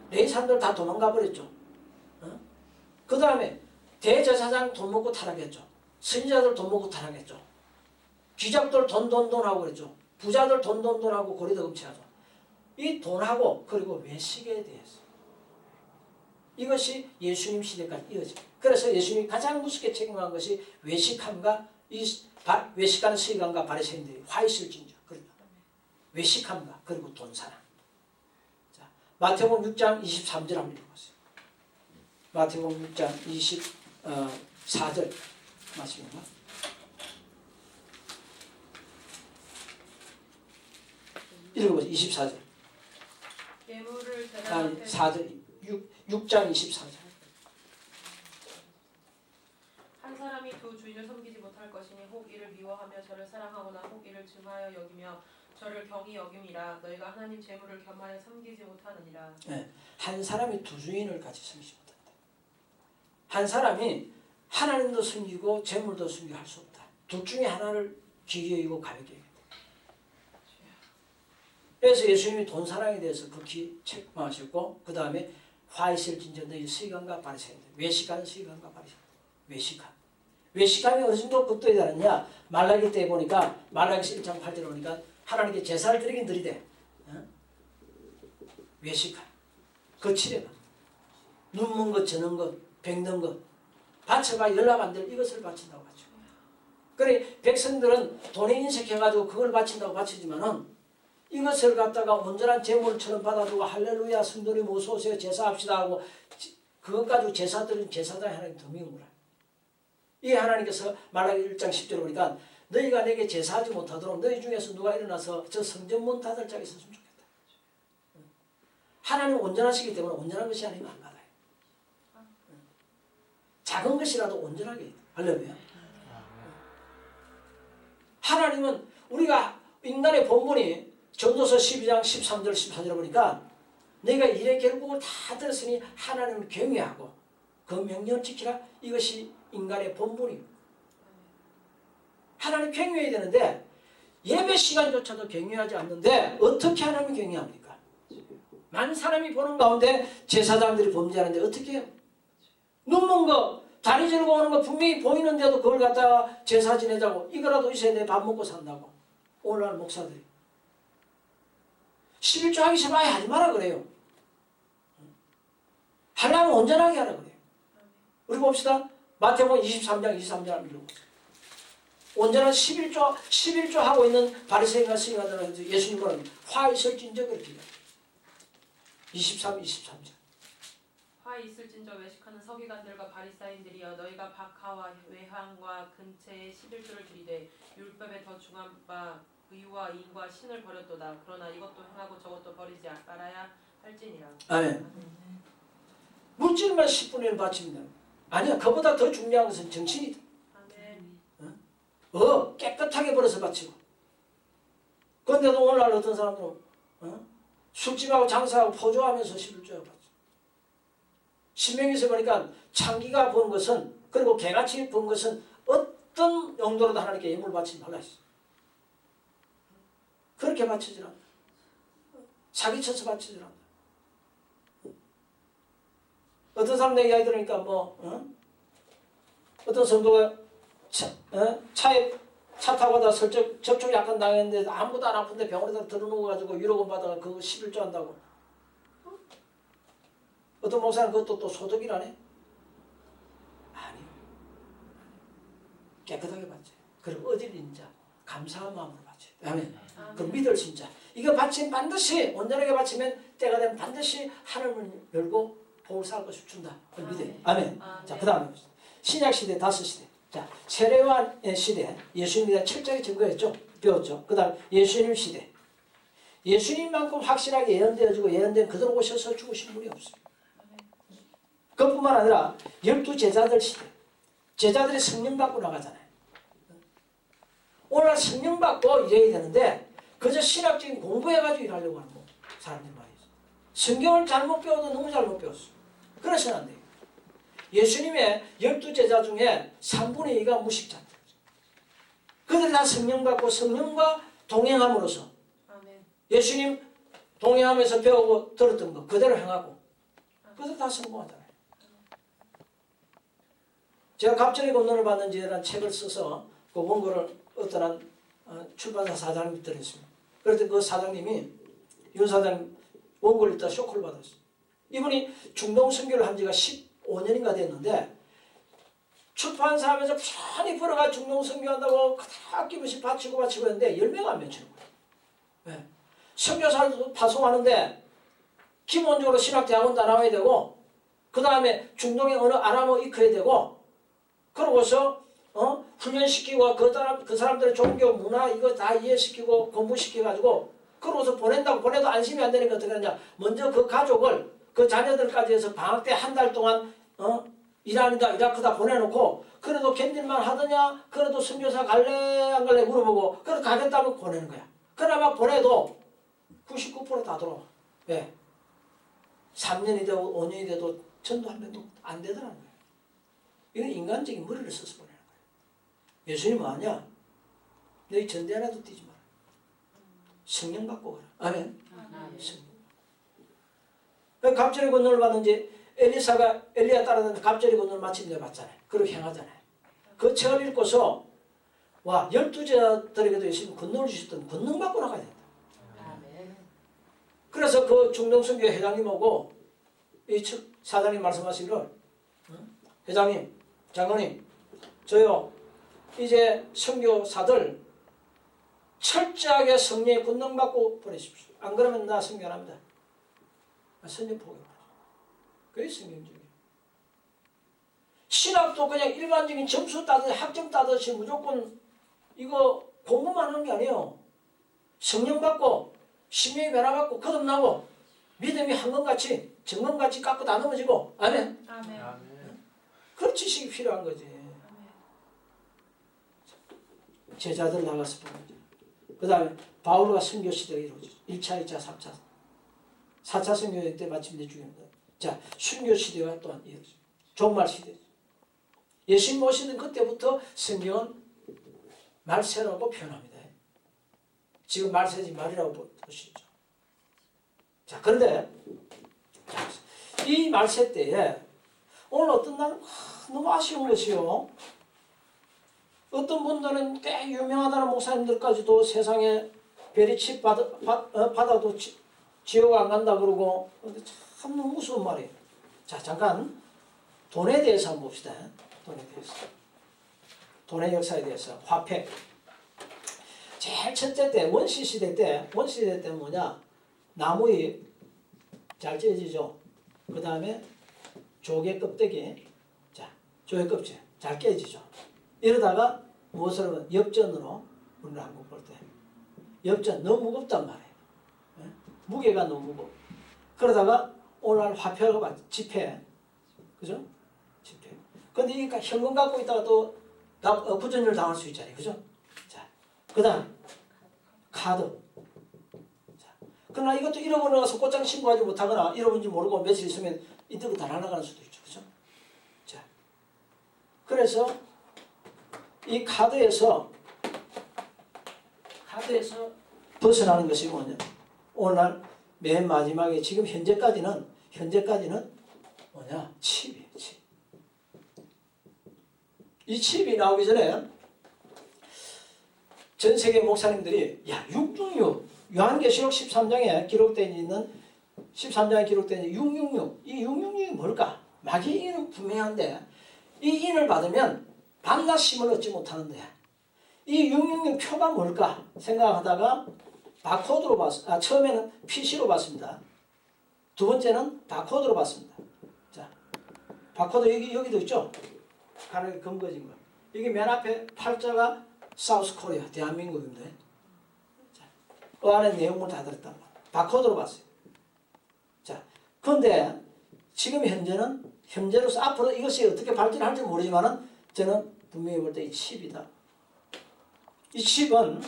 레위 사람들 다 도망가 버렸죠. 그 다음에 대제사장 돈 먹고 타락했죠. 선지자들 돈 먹고 타락했죠. 귀족들 돈 하고 그랬죠. 부자들 돈 하고 고리도 금치하죠. 이 돈하고 그리고 외식에 대해서 이것이 예수님 시대까지 이어집니다. 그래서 예수님이 가장 무섭게 책임한 것이 외식함과 외식하는 서기관과 바리새인들이 화 있을 진저 그러니까 외식함과 그리고 돈사랑. 자, 마태복음 6장 23절 한번 읽어보세요. 마태복음 6장 24절 맞습니까? 읽어보세요. 24절. 예물을 아니 4절 6장 24절. 한 사람이 두 주인을 섬기지 못할 것이니 혹 이를 미워하며 저를 사랑하거나 혹 이를 증하여 여기며 저를 경히 여김이라. 너희가 하나님 재물을 겸하여 섬기지 못하느니라. 네, 한 사람이 두 주인을 같이 섬기지 못한다. 한 사람이 하나님도 섬기고 재물도 섬기고 할 수 없다. 둘 중에 하나를 귀히 여기고 가볍게 여긴다. 그래서 예수님이 돈 사랑에 대해서 극히 책망하셨고 그 다음에 화 있을 진저 너희 서기관과 바리새인들 외식하는 서기관과 바리새인들 외식함이 어느 정도 극도에 달했냐 말라기 때 보니까 말라기서 1장 8절에 보니까 하나님께 제사를 드리긴 드리되 외식함 거칠애가 눈먼 것 저는 것 병든 것 바쳐가 연락 안 될 이것을 바친다고 하죠. 그래 백성들은 돈에 인색해가지고 그걸 바친다고 바치지만은 이것을 갖다가 온전한 제물처럼 받아두고 할렐루야 성도님 어서 오세요 제사합시다 하고 그것 가지고 제사 드린 제사장이 하나님 더 미운 거라. 이 하나님께서 말라기 1장 10절에 보니까 너희가 내게 제사하지 못하도록 너희 중에서 누가 일어나서 저 성전문 닫을 자가 있었으면 좋겠다. 하나님은 온전하시기 때문에 온전한 것이 아니면 안 받아요. 작은 것이라도 온전하게 할렐루야. 하나님은 우리가 인간의 본분이 전도서 12장 13절 14절에 보니까 내가 일의 결국을 다 들었으니 하나님을 경외하고 그 명령을 지키라. 이것이 인간의 본분이에요. 하나님 경외해야 되는데 예배 시간조차도 경외하지 않는데 어떻게 하나님을 경외합니까? 많은 사람이 보는 가운데 제사장들이 범죄하는데 어떻게 해요? 눈먼 거 다리 절고 오는 거 분명히 보이는데도 그걸 갖다가 제사 지내자고 이거라도 있어야 내 밥 먹고 산다고 오늘날 목사들이 11조 하기 싫으면 아예 하지 마라 그래요. 하려면 온전하게 하라 그래요. 우리 봅시다. 마태복음 23장 23절 한번 읽어보세요. 온전한 11조 하고 있는 바리새인과 서기관들은 예수님은 화 있을진저 그렇게 얘기해요. 23절. 화 있을진저 외식하는 서기관들과 바리사인들이여 너희가 박하와 외항과 근처에 11조를 들이되 율법에 더 중한 바 의와 이인과 신을 버렸도다. 그러나 이것도 행하고 저것도 버리지 말아야 할지니라. 아멘. 물질만 10분의 1 바칩니다. 아니야, 그보다 더 중요한 것은 정신이다. 아멘. 깨끗하게 버려서 바치고. 그런데도 오늘날 어떤 사람들은 술집하고 장사하고 포조하면서 11조를 바쳐. 신명기에서 보니까 창기가 본 것은, 그리고 개같이 본 것은 어떤 용도로도 하나님께 예물 바치지 말라 했어. 그렇게 바치지 않는다. 사기쳐서 바치지 않는다. 어떤 사람 내 이야기 들으니까 어떤 성도가 차에 차 타고 가다가 슬쩍 접촉이 약간 당했는데 아무도 안 아픈데 병원에다 들어놓아가지고 위로금 받아가 그거 11조 한다고. 어떤 목사는 그것도 또 소득이라네? 아니요. 깨끗하게 바쳐요. 그리고 어딜 인자 감사한 마음으로 바쳐요. 아멘. 그 믿을 진짜. 이거 바치면 반드시 온전하게 바치면 때가 되면 반드시 하늘을 열고 복을 쌓을 것을 준다. 그걸 믿어요. 아멘. 자, 그 다음에 신약시대 다섯시대. 자, 세례요한의 시대 예수님에 대한 철저하게 증거했죠. 배웠죠. 그 다음 예수님 시대. 예수님만큼 확실하게 예언되어지고 예언된 그대로 오셔서 죽으신 분이 없어요. 그뿐만 아니라 12제자들 시대. 제자들이 성령 받고 나가잖아요. 오늘날 성령 받고 일해야 되는데 그저 신학적인 공부해가지고 일하려고 하는 사람들 말이죠. 성경을 잘못 배워도 너무 잘못 배웠어. 그래서는 안 돼요. 예수님의 12제자 중에 3분의 2가 무식자들. 그들이 다 성령 받고 성령과 동행함으로써 예수님 동행하면서 배우고 들었던 거 그대로 행하고 그들 다 성공하잖아요. 제가 갑절의 권능을 받는지라는 책을 써서 그 원고를 어떤 출판사 사장님이 드렸습니다. 그랬더니 그 사장님이 윤 사장님 원고를 읽다 쇼크를 받았어요. 이분이 중동 선교를 한 지가 15년인가 됐는데 출판사 하면서 편히 벌어가 중동 선교한다고 아낌없이 바치고 했는데 열매가 안 맺히는 거예요. 왜? 선교사를 파송하는데 기본적으로 신학대학원도 나와야 되고 그 다음에 중동의 어느 아람어 익혀야 되고 그러고서 훈련시키고 그 사람들의 종교 문화 이거 다 이해시키고 공부시켜가지고 그러고서 보낸다고 보내도 안심이 안 되니까 어떻게 하냐 먼저 그 가족을 그 자녀들까지 해서 방학 때 한 달 동안 이란이다 이라크다 보내놓고 그래도 견딜만 하더냐 그래도 선교사 갈래 안 갈래 물어보고 그래도 가겠다고 보내는 거야. 그나마 보내도 99% 다 돌아와. 왜? 3년이 되고 5년이 돼도 전도 한 명도 안 되더라는 거야. 이건 인간적인 머리를 써서 보내는 거야. 예수님은 아니야. 너희 전대 하나도 띄지 마라. 성령 받고 가라. 아멘. 성령. 갑절의 권능을 받는지 엘리사가 엘리야 따라다니는데 갑절의 권능을 마침내 받잖아요. 그렇게 행하잖아요. 그 책을 읽고서 와 12제자들에게도 예수님 권능을 주셨던 권능 받고 나가야 된다. 그래서 그 중동선교 회장님하고 이 사장님 말씀하시기를 회장님, 장로님 저요 이제 선교사들 철저하게 성령의 권능 받고 보내십시오. 안 그러면 나 선교 안 합니다. 선교 포기합니다. 그게 성경적이에요. 신학도 그냥 일반적인 점수 따듯이 학점 따듯이 무조건 이거 공부만 하는 게 아니에요. 성령 받고 심령이 변화받고 거듭나고 믿음이 한건같이 정금같이 깎고 다 넘어지고 아멘. 그런 지식이 필요한 거지. 제자들 나가서 보내죠. 그 다음에 바울과 선교 시대가 이루어지죠. 1차, 2차, 3차. 4차 선교 때 마침내 죽입니다. 자, 순교 시대가 또한 이어지죠. 종말 시대죠. 예수님 오시는 그때부터 성경은 말세라고 표현합니다. 지금 말세지 말이라고 보시죠. 자, 그런데 이 말세 때에 오늘 어떤 날 너무 아쉬운 것이요. 어떤 분들은 꽤 유명하다는 목사님들까지도 세상에 베리칩 받아도 지옥 안 간다 그러고 참 너무 무서운 말이에요. 자, 잠깐 돈에 대해서 한번 봅시다. 돈에 대해서. 돈의 역사에 대해서 화폐. 제일 첫째 때 원시 시대 때 뭐냐? 나무잎 잘 찢어지죠. 그 다음에 조개 껍데기, 자 조개 껍질 잘 깨지죠. 이러다가 무엇을 하면 엽전으로 우리는 한국 볼 때 엽전 너무 무겁단 말이에요. 예? 무게가 너무 무거워. 그러다가 오늘날 화폐가 지폐, 그죠? 지폐. 근데 이 현금 갖고 있다가 또 부전율 당할 수 있잖아요, 그죠? 자, 그다음 카드. 자, 그러나 이것도 잃어버려서 꽃장 신고하지 못하거나 잃어버린지 모르고 며칠 있으면 이대로 다 날아가는 수도 있죠, 그죠? 자, 그래서 이 카드에서 벗어나는 것이 뭐냐? 오늘날 맨 마지막에 지금 현재까지는 뭐냐? 칩이에요, 칩. 이 칩이 나오기 전에 전 세계 목사님들이 666 요한계시록 13장에 기록되어 있는 666 이 666이 뭘까? 마귀인은 분명한데 이 인을 받으면 밤낮심을 얻지 못하는데 이 666 표가 뭘까 생각하다가 바코드로 처음에는 PC로 봤습니다. 두 번째는 바코드로 봤습니다. 자, 바코드 여기도 있죠? 가늘게 검거진 거. 이게 맨 앞에 팔자가 사우스 코리아, 대한민국인데. 자, 그 안에 내용물 다 들었단 말이에요. 바코드로 봤어요. 자, 그런데 지금 현재로서 앞으로 이것이 어떻게 발전할지 모르지만은 저는 분명히 볼 때 이 칩이다. 이 칩은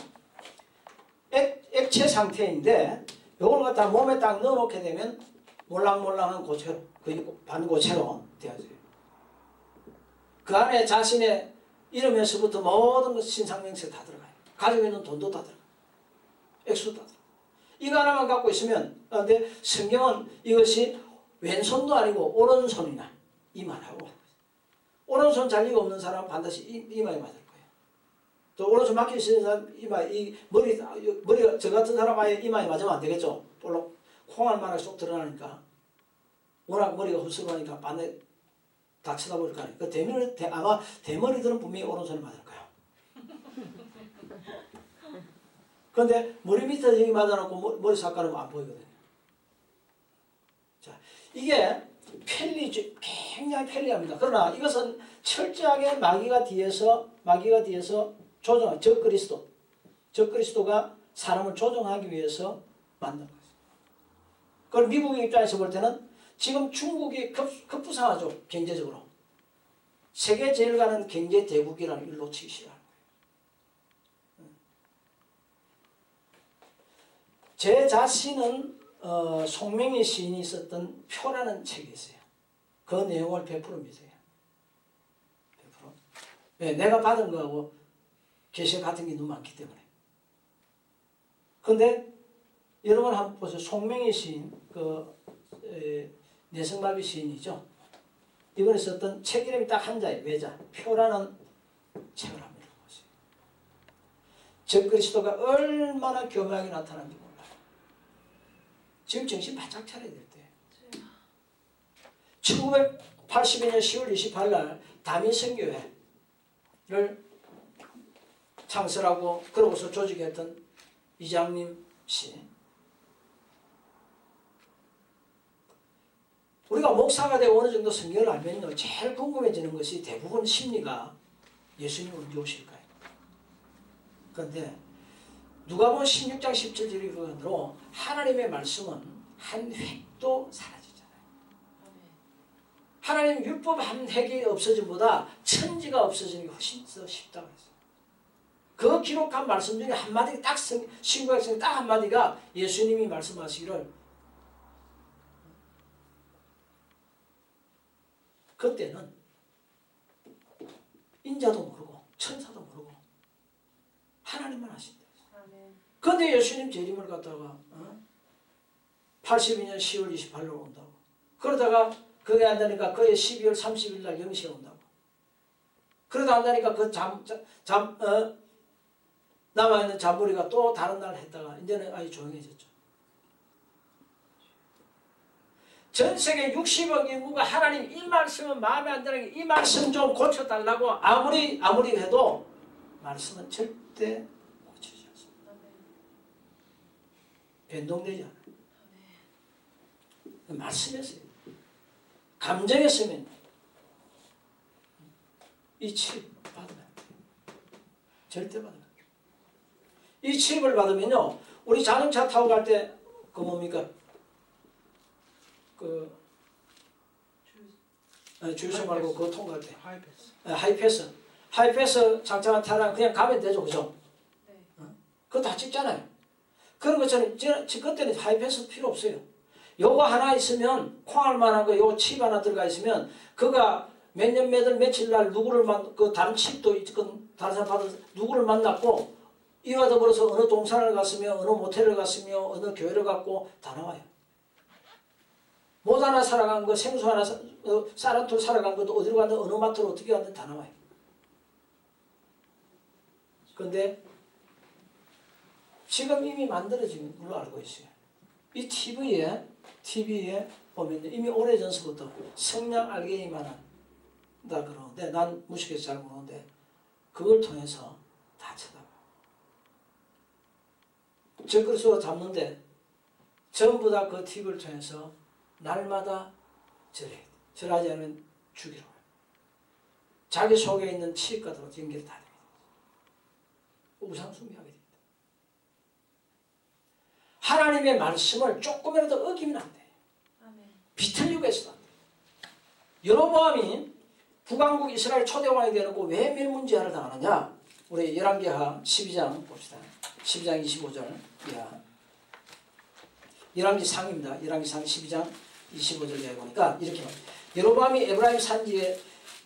액체 상태인데 이걸 갖다 몸에 딱 넣어놓게 되면 몰랑몰랑한 고체로, 거의 반고체로 되어져요. 그 안에 자신의 이름에서부터 모든 것 신상명세 다 들어가요. 가지고 있는 돈도 다 들어가요. 액수도 다 들어가요. 이거 하나만 갖고 있으면, 근데 성경은 이것이 왼손도 아니고 오른손이나 이마라고. 오른손 잘리가 없는 사람은 반드시 이마에 맞을 거예요. 또 오른손 막혀 있는 사람 머리가 저 같은 사람 아예 이마에 맞으면 안 되겠죠. 볼록 콩알만하게 쏙 드러나니까. 워낙 머리가 흡수하니까 반대 다 쳐다볼 거 아니에요. 아마 대머리들은 분명히 오른손에 맞을 거예요. 그런데 머리 밑에 여기 맞아놓고 머리 삭가는 안 보이거든요. 자, 이게 굉장히 편리합니다. 그러나 이것은 철저하게 마귀가 뒤에서 조종한 적그리스도가 사람을 조종하기 위해서 만든 거죠. 그걸 미국의 입장에서 볼 때는 지금 중국이 급부상하죠. 경제적으로. 세계 제일 가는 경제 대국이라는 걸 놓치기 싫어하는 거예요. 제 자신은 송명희 시인이 썼던 표라는 책이 있어요. 그 내용을 100% 믿어요. 100%. 네, 내가 받은 거하고 계시 같은 게 너무 많기 때문에. 그런데 여러분 한번 보세요. 송명희 시인, 내성마비 시인이죠. 이번에 썼던 책 이름이 딱 한자예요. 외자. 표라는 책을 한번 읽어보세요. 적그리스도가 얼마나 교묘하게 나타나는지 몰라요. 지금 정신 바짝 차려야 될 때예요. 1982년 10월 28일 날 다민성교회를 창설하고 그러고서 조직했던 이장님 씨. 우리가 목사가 되고 어느 정도 성경을 알면요. 제일 궁금해지는 것이 대부분 심리가 예수님 언제 오실까요? 그런데 누가복음 16장 17절으로 하나님의 말씀은 한 획도 사라지잖아요. 하나님 율법 한 획이 없어짐보다 천지가 없어지는 게 훨씬 더 쉽다고 했어요. 그 기록한 말씀 중에 한마디 딱 신구약성에 딱 한마디가 예수님이 말씀하시기를 그때는 인자도 모르고 천사도 모르고 하나님만 하신다. 그런데 예수님 재림을 갖다가 82년 10월 28일로 온다고. 그러다가 그게 안 되니까 그해 12월 30일 날 영시에 온다고. 그러다 안 되니까 남아있는 잔머리가 또 다른 날 했다가 이제는 아예 조용해졌죠. 전 세계 60억 인구가 하나님 이 말씀은 마음에 안 드는 게 이 말씀 좀 고쳐달라고 아무리 해도 말씀은 절대 고치지 않습니다. 변동되지 않아요. 말씀에서요. 감정에서면 이 칩 받으면 안 돼요. 절대 받으면 안 돼요. 이 칩을 받으면요. 우리 자동차 타고 갈 때 그 뭡니까? 주유소 말고 그거 통과할 때 하이패스 장착한 차량 그냥 가면 되죠. 그죠? 네. 그거 다 찍잖아요. 그런 것처럼 그때는 하이패스 필요 없어요. 요거 하나 있으면 콩알 만한 거 요거 칩 하나 들어가 있으면 그가 몇 년 며칠 날 누구를 그 다른 칩도 있건 다른 사람 받아서 누구를 만났고 이와 더불어서 어느 동산을 갔으며 어느 모텔을 갔으며 어느 교회를 갔고 다 나와요. 못 하나 살아간 거 생수 하나 쌀 한 톨 살아간 것도 어디로 갔든 어느 마트로 어떻게 갔든 다 나와요. 그런데 지금 이미 만들어진 걸로 알고 있어요. 이 TV에 보면 이미 오래전서부터 성냥 알갱이만 한다 그러는데 난 무식해서 잘 모르는데 그걸 통해서 다 쳐다봐요. 적그리스도 잡는데 전부 다 그 TV를 통해서 날마다 절해야 돼. 절하지 않으면 죽이러 와요. 자기 속에 있는 치과도 연결이 다 됩니다. 우상숭배하게 됩니다. 하나님의 말씀을 조금이라도 어기면 안 돼요. 비틀리고 해서도 안 돼요. 여로보암이 북왕국 이스라엘 초대왕이 되어놓고 왜 멸문제하를 당하느냐? 우리 열왕기하 12장 봅시다. 12장 25절 이하. 열왕기상입니다. 열왕기상 12장 25절 이하에 보니까 이렇게 말합니다. 여로보암이 에브라임 산지에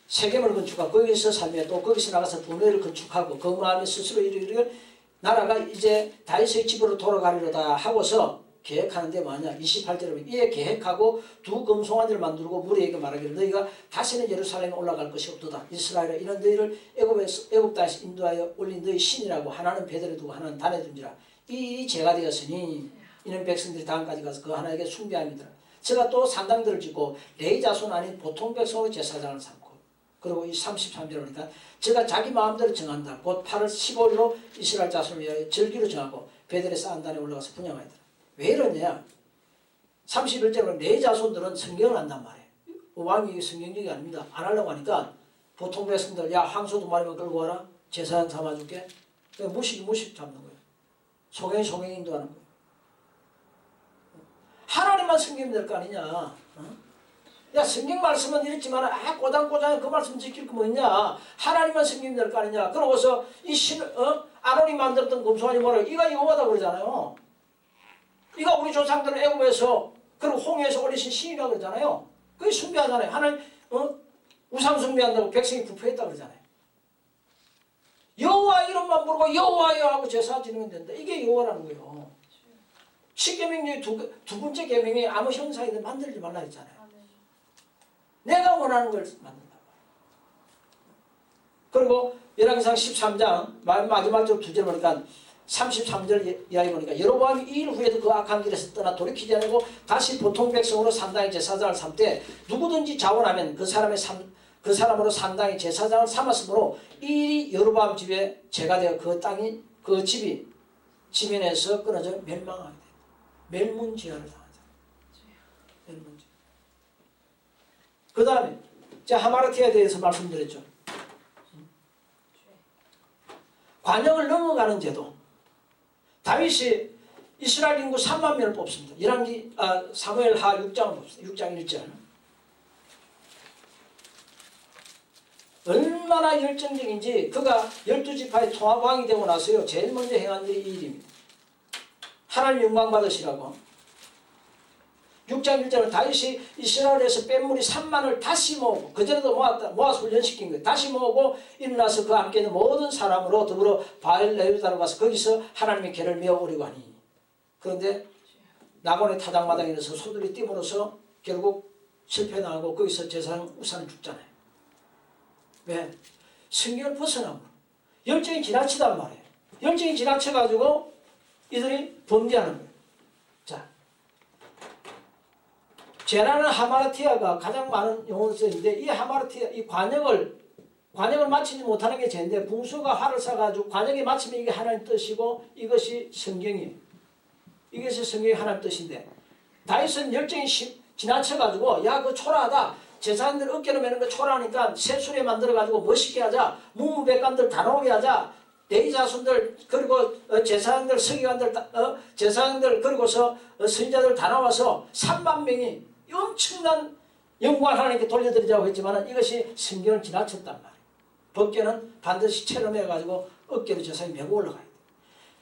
세겜을 건축하고 거기서 살며 또 거기서 나가서 분회를 건축하고 그 마음에 스스로 이르기를 나라가 이제 다윗의 집으로 돌아가리로다 하고서 계획하는데 뭐냐 28절에 보면 이에 계획하고 두 금송아지를 만들고 무리에게 말하기를 너희가 다시는 예루살렘에 올라갈 것이 없도다. 이스라엘아 이는 너희를 애굽 땅에서 인도하여 올린 너희 신이라고 하나는 베들에 두고 하나는 단에 둔지라. 이 죄가 되었으니 이는 백성들이 다음까지 가서 그 하나에게 숭배함이더라. 제가 또 산당들을 짓고 레위 자손 아닌 보통 백성으로 제사장을 삼고 그리고 이 33절에 보니까 제가 자기 마음대로 정한다. 곧 8월 15일로 이스라엘 자손을 위하여 절기로 정하고 베델에 쌓은 단에 올라가서 분양하더라. 왜 이러냐? 31절에 내 자손들은 성경을 안단 말이에요. 왕이 성경적이 아닙니다. 안 하려고 하니까 보통 백성들 야 황소 2마리만 끌고 와라. 제사장 삼아줄게. 무식 잡는 거예요. 소갱 인도하는 거예요. 하나님만 섬기면 될 거 아니냐. 야 성경 말씀은 이랬지만 꼬장꼬장 그 말씀 지킬 거 뭐냐. 하나님만 섬기면 될 거 아니냐. 그러고서 이 아론이 만들었던 금송아지 뭐라 이가 여호와다 그러잖아요. 이가 우리 조상들은 애굽에서 그리고 홍해에서 올리신 신이라고 그러잖아요. 그게 숭배하잖아요. 하나님 우상 숭배한다고 백성이 부패했다 그러잖아요. 여호와 이름만 부르고 여호와여 하고 제사 지내면 된다. 이게 여호와라는 거예요. 십계명 중에 두 번째 계명이 아무 형상이든 만들지 말라 했잖아요. 내가 원하는 걸 만든다. 그리고 열왕기상 13장 마지막 절 2절 보니까 33절 이하에 보니까 여로보암이 이 일 후에도 그 악한 길에서 떠나 돌이키지 않고 다시 보통 백성으로 산당의 제사장을 삼되 누구든지 자원하면 그 사람으로 산당의 제사장을 삼았으므로 이 일이 여로보암 집에 죄가 되어 그 집이 지면에서 끊어져 멸망하게 됩니다. 멸문지하를 당하죠. 멸문지. 그 다음에 하마르티에 대해서 말씀드렸죠. 관역을 넘어가는 제도. 다윗이 이스라엘 인구 3만 명을 뽑습니다. 사무엘하 6장을 뽑습니다. 6장 1절. 얼마나 열정적인지 그가 12지파의 통합왕이 되고 나서요. 제일 먼저 행한 일이 이 일입니다. 하나님 영광 받으시라고. 6장 1절은 다윗이 이스라엘에서 뺀 무리 3만을 다시 모으고 그전에도 모아서 훈련시킨 거예요. 다시 모으고 일어나서 그 함께 있는 모든 사람으로 더불어 바알레위다로 가서 거기서 하나님의 계를 메어오려고 하니 그런데 나곤의 타작마당에 있어서 소들이 뛰므로써 결국 실패당하고 거기서 제사장 우산을 죽잖아요. 왜? 성경을 벗어나고 열정이 지나치단 말이에요. 열정이 지나쳐가지고 이들이 범죄하는 거예요. 자, 죄라는 하마르티아가 가장 많은 용어로 쓰이는데 이 하마르티아 이 관역을 마치지 못하는 게 죄인데 붕수가 활을 쏴가지고 관역에 마치면 이게 하나님 뜻이고 이것이 성경이에요. 이것이 성경의 하나님 뜻인데 다윗은 열정이 지나쳐가지고 야 그거 초라하다. 제사장들 어깨로 매는 거 초라하니까 새수레 만들어가지고 멋있게 하자. 무무백관들 다 나오게 하자. 레위 자손들 그리고 제사장들 서기관들 제사장들 그리고서 선지자들 다 나와서 3만 명이 엄청난 영광을 하나님께 돌려드리자고 했지만 이것이 성경을 지나쳤단 말이에요. 법궤는 반드시 체험해가지고 어깨로 제사장이 메고 올라가야 돼요.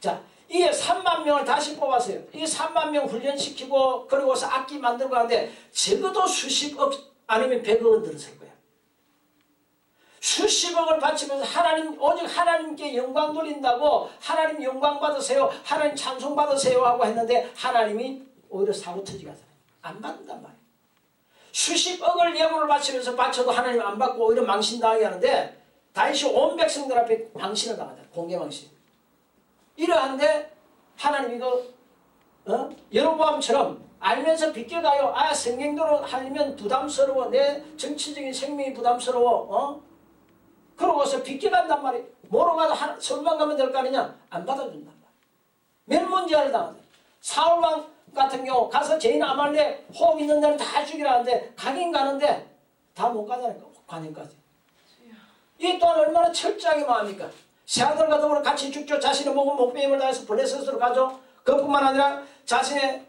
자, 이게 3만 명을 다시 뽑았어요. 이 3만 명 훈련시키고 그리고서 악기 만들고 하는데 적어도 수십억 아니면 100억 원 들었을 거예요. 수십억을 바치면서 하나님 오직 하나님께 영광 돌린다고 하나님 영광 받으세요. 하나님 찬송 받으세요 하고 했는데 하나님이 오히려 사고 터지게 하잖아요. 안 받는단 말이에요. 수십억을 예물을 바치면서 바쳐도 하나님 안 받고 오히려 망신당하게 하는데 다윗이 온 백성들 앞에 망신을 당하잖아요. 공개망신. 이러한데 하나님 이거 여로보암처럼 알면서 비껴가요. 아 성경대로 하려면 부담스러워. 내 정치적인 생명이 부담스러워. 그러고서 비껴간단 말이에요. 뭐로 가도 서울만 가면 될 거 아니냐. 안 받아준단 말이에요. 멸문제를 당하죠. 사울왕 같은 경우 가서 죄인 아말렉 호흡 있는 데는 다 죽이라는데 가긴 가는데 다 못 가잖아요. 관인까지. 이 또한 얼마나 철저하게 마음입니까? 새아들과 더불어 같이 죽죠. 자신의 목은 목배임을 다해서 블레셋으로 가죠. 그뿐만 아니라 자신의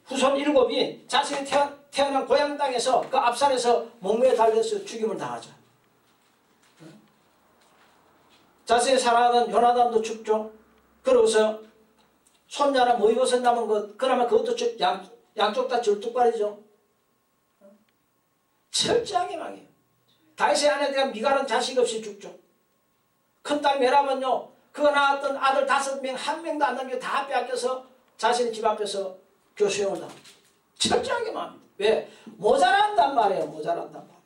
후손 7이 자신이 태어난 고향 땅에서 그 앞산에서 목매에 달려서 죽임을 당하죠. 자신이 사랑하던 요나단도 죽죠. 그러고서 손자나 모의고선 남은 것 그나마 그것도 양쪽 다 절뚝발이죠. 철저하게 망해요. 다윗의 아내에 대한 미갈은 자식 없이 죽죠. 큰딸 메랍은요 그 낳았던 아들 5명 한 명도 안 남겨 다 빼앗겨서 자신의 집 앞에서 교수형을 당합니다. 철저하게 망합니다. 왜? 모자란단 말이에요. 모자란단 말이에요.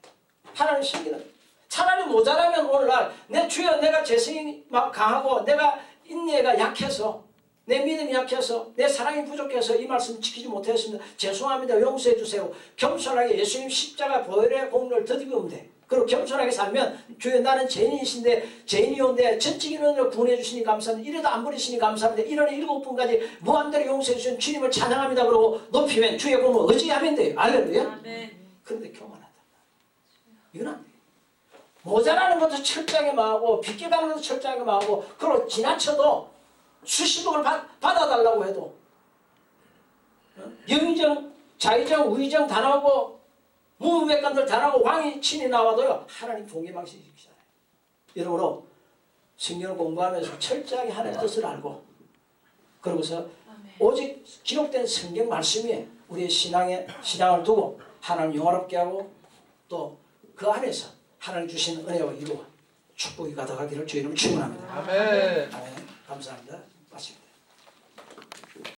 하나님 신기는 차라리 모자라면 오늘날 내 주여 내가 재성이 막 강하고 내가 인내가 약해서 내 믿음이 약해서 내 사랑이 부족해서 이 말씀 지키지 못했습니다. 죄송합니다. 용서해 주세요. 겸손하게 예수님 십자가 보혈의 공로를 드리면 돼. 그리고 겸손하게 살면 주여 나는 죄인이신데 죄인이온데 전적인 은혜로 구원해 주시니 감사합니다. 이래도 안 버리시니 감사합니다. 1년에 7번까지 무한대로 용서해 주신 주님을 찬양합니다. 그러고 높이면 주의 공로 의지하면 돼요. 알렐루야. 그런데 교만하다. 이건 안 돼요. 모자라는 것도 철저하게 망하고 비껴가는 것도 철저하게 망하고 그리고 지나쳐도 수십억을 받아달라고 해도 영의정, 자의정, 우의정 다 나오고 무무백관들 다 나오고 왕이 친히 나와도요 하나님 공개망신 시키잖아요. 이러므로 성경을 공부하면서 철저하게 하나님의 뜻을 알고 그러고서 오직 기록된 성경 말씀에 우리의 신앙을 두고 하나님 영화롭게 하고 또 그 안에서 하나님 주신 은혜와 이루어 축복이 가득하기를 주의 이름으로 축원합니다. 아멘. 아멘. 감사합니다.